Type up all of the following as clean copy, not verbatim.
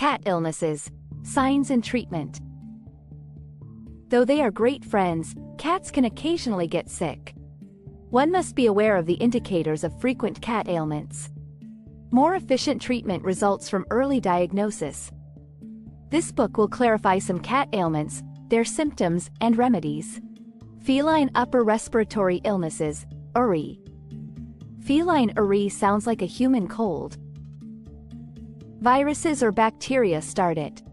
Cat illnesses, signs and treatment. Though they are great friends, cats can occasionally get sick. One must be aware of the indicators of frequent cat ailments. More efficient treatment results from early diagnosis. This book will clarify some cat ailments, their symptoms, and remedies. Feline Upper Respiratory Illnesses, URI. Feline URI sounds like a human cold. Viruses or bacteria start it.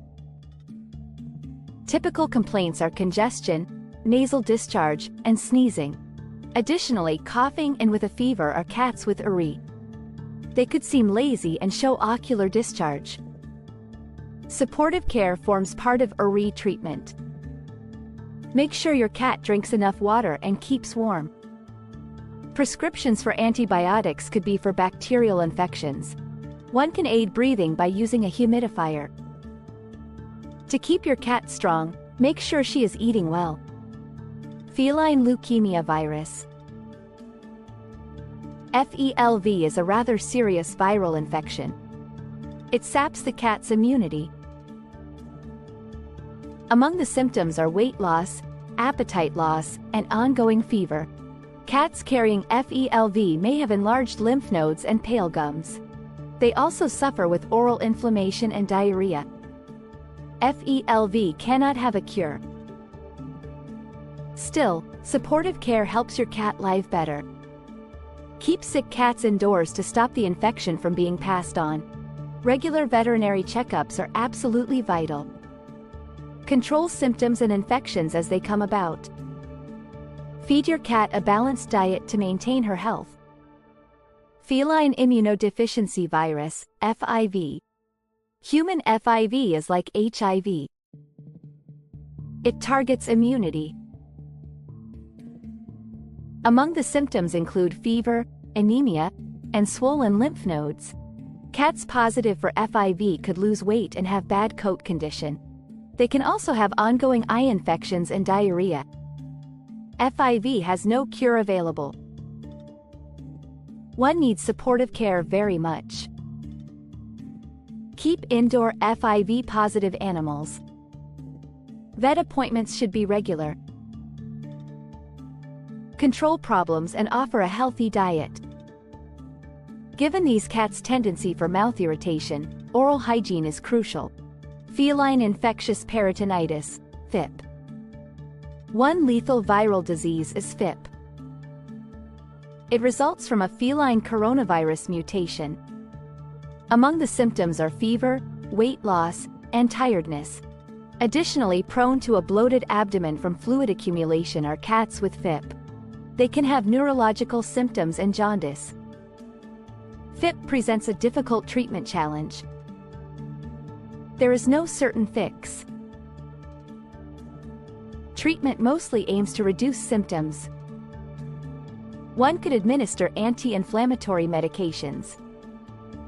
Typical complaints are congestion, nasal discharge, and sneezing. Additionally, coughing and with a fever are cats with URI. They could seem lazy and show ocular discharge. Supportive care forms part of URI treatment. Make sure your cat drinks enough water and keeps warm. Prescriptions for antibiotics could be for bacterial infections. One can aid breathing by using a humidifier. To keep your cat strong, make sure she is eating well. Feline Leukemia Virus. FeLV is a rather serious viral infection. It saps the cat's immunity. Among the symptoms are weight loss, appetite loss, and ongoing fever. Cats carrying FeLV may have enlarged lymph nodes and pale gums. They also suffer with oral inflammation and diarrhea. FeLV cannot have a cure. Still, supportive care helps your cat live better. Keep sick cats indoors to stop the infection from being passed on. Regular veterinary checkups are absolutely vital. Control symptoms and infections as they come about. Feed your cat a balanced diet to maintain her health. Feline Immunodeficiency Virus, FIV. Human FIV is like HIV. It targets immunity. Among the symptoms include fever, anemia, and swollen lymph nodes. Cats positive for FIV could lose weight and have bad coat condition. They can also have ongoing eye infections and diarrhea. FIV has no cure available. One needs supportive care very much. Keep indoor FIV-positive animals. Vet appointments should be regular. Control problems and offer a healthy diet. Given these cats' tendency for mouth irritation, oral hygiene is crucial. Feline infectious peritonitis, FIP. One lethal viral disease is FIP. It results from a feline coronavirus mutation. Among the symptoms are fever, weight loss, and tiredness. Additionally, prone to a bloated abdomen from fluid accumulation are cats with FIP. They can have neurological symptoms and jaundice. FIP presents a difficult treatment challenge. There is no certain fix. Treatment mostly aims to reduce symptoms. One could administer anti-inflammatory medications.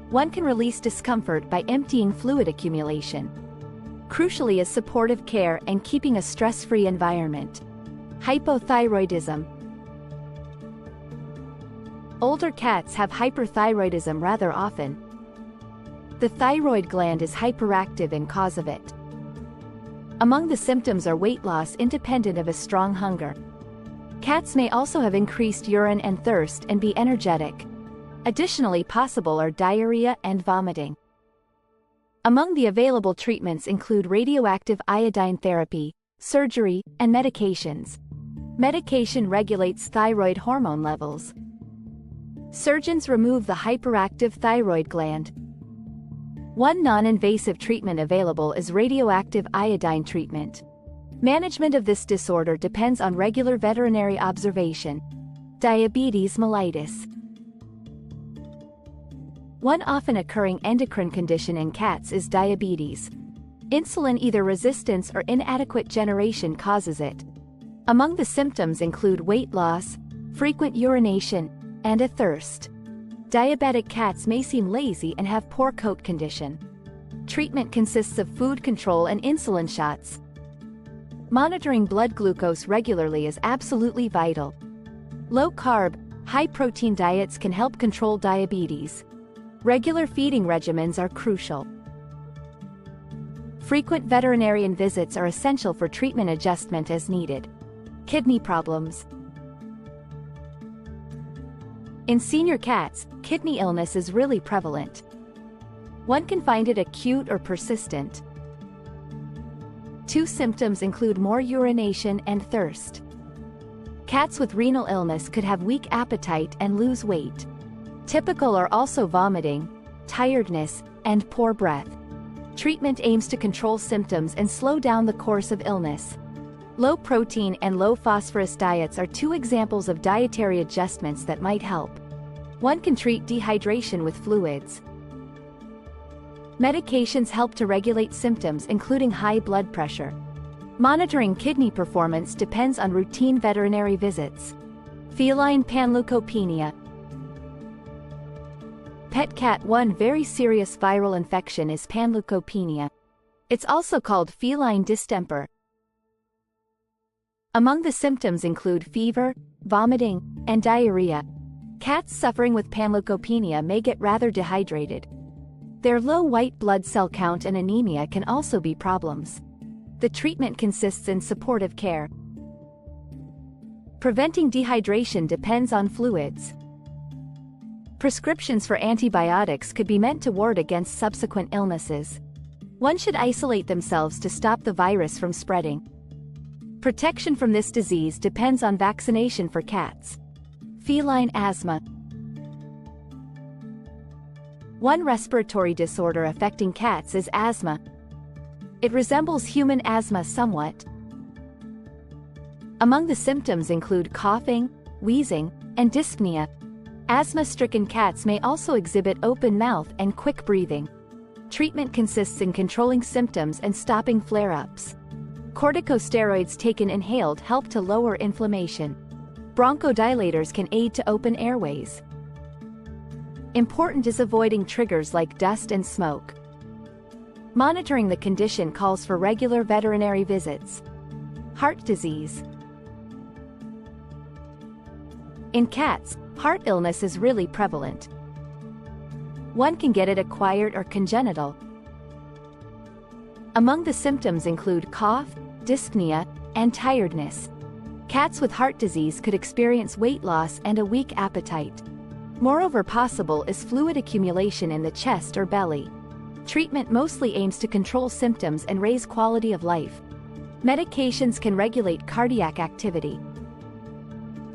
One can release discomfort by emptying fluid accumulation. Crucially is supportive care and keeping a stress-free environment. Hypothyroidism. Older cats have hyperthyroidism rather often. The thyroid gland is hyperactive and cause of it. Among the symptoms are weight loss independent of a strong hunger. Cats may also have increased urine and thirst and be energetic. Additionally, possible are diarrhea and vomiting. Among the available treatments include radioactive iodine therapy, surgery, and medications. Medication regulates thyroid hormone levels. Surgeons remove the hyperactive thyroid gland. One non-invasive treatment available is radioactive iodine treatment. Management of this disorder depends on regular veterinary observation. Diabetes mellitus. One often occurring endocrine condition in cats is diabetes. Insulin either resistance or inadequate generation causes it. Among the symptoms include weight loss, frequent urination, and a thirst. Diabetic cats may seem lazy and have poor coat condition. Treatment consists of food control and insulin shots. Monitoring blood glucose regularly is absolutely vital. Low-carb, high-protein diets can help control diabetes. Regular feeding regimens are crucial. Frequent veterinarian visits are essential for treatment adjustment as needed. Kidney problems. In senior cats, kidney illness is really prevalent. One can find it acute or persistent. Two symptoms include more urination and thirst. Cats with renal illness could have weak appetite and lose weight. Typical are also vomiting, tiredness, and poor breath. Treatment aims to control symptoms and slow down the course of illness. Low protein and low phosphorus diets are two examples of dietary adjustments that might help. One can treat dehydration with fluids. Medications help to regulate symptoms including high blood pressure. Monitoring kidney performance depends on routine veterinary visits. Feline panleucopenia. Pet cat. One very serious viral infection is panleucopenia. It's also called feline distemper. Among the symptoms include fever, vomiting, and diarrhea. Cats suffering with panleucopenia may get rather dehydrated. Their low white blood cell count and anemia can also be problems. The treatment consists in supportive care. Preventing dehydration depends on fluids. Prescriptions for antibiotics could be meant to ward against subsequent illnesses. One should isolate themselves to stop the virus from spreading. Protection from this disease depends on vaccination for cats. Feline asthma. One respiratory disorder affecting cats is asthma. It resembles human asthma somewhat. Among the symptoms include coughing, wheezing, and dyspnea. Asthma-stricken cats may also exhibit open mouth and quick breathing. Treatment consists in controlling symptoms and stopping flare-ups. Corticosteroids taken inhaled help to lower inflammation. Bronchodilators can aid to open airways. Important is avoiding triggers like dust and smoke. Monitoring the condition calls for regular veterinary visits. Heart disease. In cats, heart illness is really prevalent. One can get it acquired or congenital. Among the symptoms include cough, dyspnea, and tiredness. Cats with heart disease could experience weight loss and a weak appetite. Moreover, possible is fluid accumulation in the chest or belly. Treatment mostly aims to control symptoms and raise quality of life. Medications can regulate cardiac activity.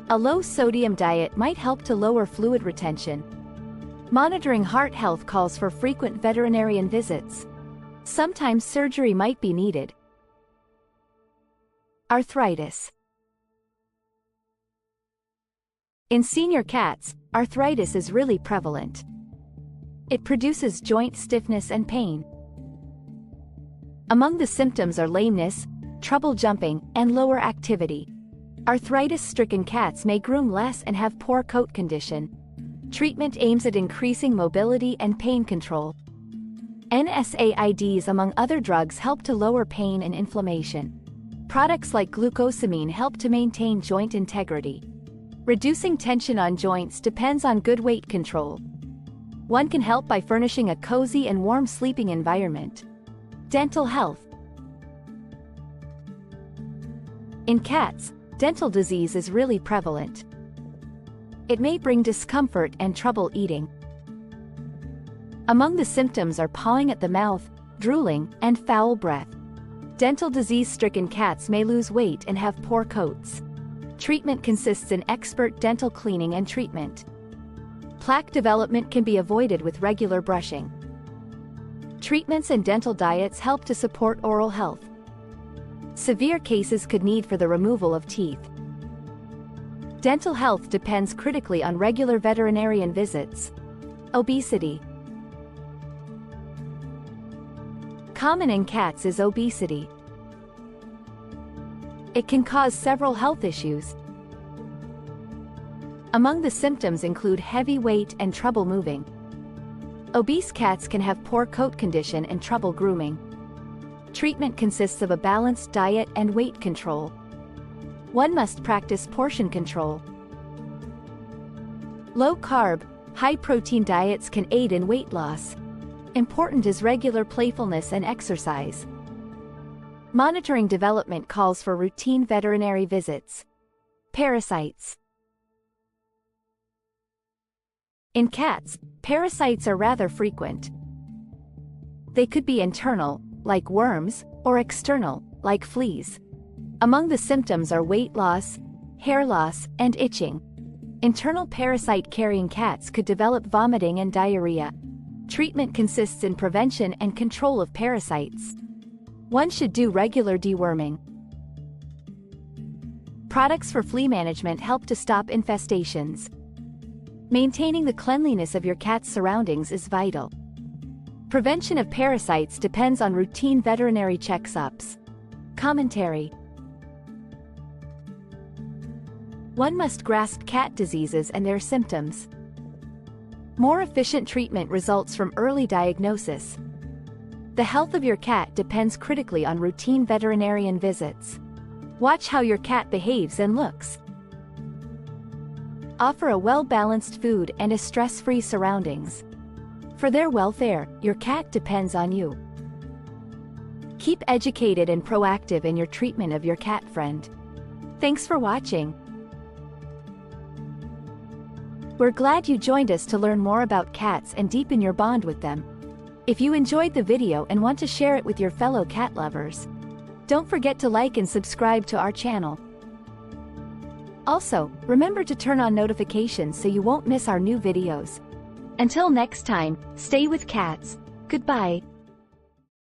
A low-sodium diet might help to lower fluid retention. Monitoring heart health calls for frequent veterinarian visits. Sometimes surgery might be needed. Arthritis. In senior cats, arthritis is really prevalent. It produces joint stiffness and pain. Among the symptoms are lameness, trouble jumping, and lower activity. Arthritis-stricken cats may groom less and have poor coat condition. Treatment aims at increasing mobility and pain control. NSAIDs, among other drugs, help to lower pain and inflammation. Products like glucosamine help to maintain joint integrity. Reducing tension on joints depends on good weight control. One can help by furnishing a cozy and warm sleeping environment. Dental health. In cats, dental disease is really prevalent. It may bring discomfort and trouble eating. Among the symptoms are pawing at the mouth, drooling, and foul breath. Dental disease-stricken cats may lose weight and have poor coats. Treatment consists in expert dental cleaning and treatment. Plaque development can be avoided with regular brushing. Treatments and dental diets help to support oral health. Severe cases could need for the removal of teeth. Dental health depends critically on regular veterinarian visits. Obesity. Common in cats is obesity. It can cause several health issues. Among the symptoms include heavy weight and trouble moving. Obese cats can have poor coat condition and trouble grooming. Treatment consists of a balanced diet and weight control. One must practice portion control. Low-carb, high-protein diets can aid in weight loss. Important is regular playfulness and exercise. Monitoring development calls for routine veterinary visits. Parasites. In cats, parasites are rather frequent. They could be internal, like worms, or external, like fleas. Among the symptoms are weight loss, hair loss, and itching. Internal parasite-carrying cats could develop vomiting and diarrhea. Treatment consists in prevention and control of parasites. One should do regular deworming. Products for flea management help to stop infestations. Maintaining the cleanliness of your cat's surroundings is vital. Prevention of parasites depends on routine veterinary checkups. Commentary. One must grasp cat diseases and their symptoms. More efficient treatment results from early diagnosis. The health of your cat depends critically on routine veterinarian visits. Watch how your cat behaves and looks. Offer a well-balanced food and a stress-free surroundings. For their welfare, your cat depends on you. Keep educated and proactive in your treatment of your cat friend. Thanks for watching. We're glad you joined us to learn more about cats and deepen your bond with them. If you enjoyed the video and want to share it with your fellow cat lovers, don't forget to like and subscribe to our channel. Also, remember to turn on notifications so you won't miss our new videos. Until next time, stay with cats. Goodbye.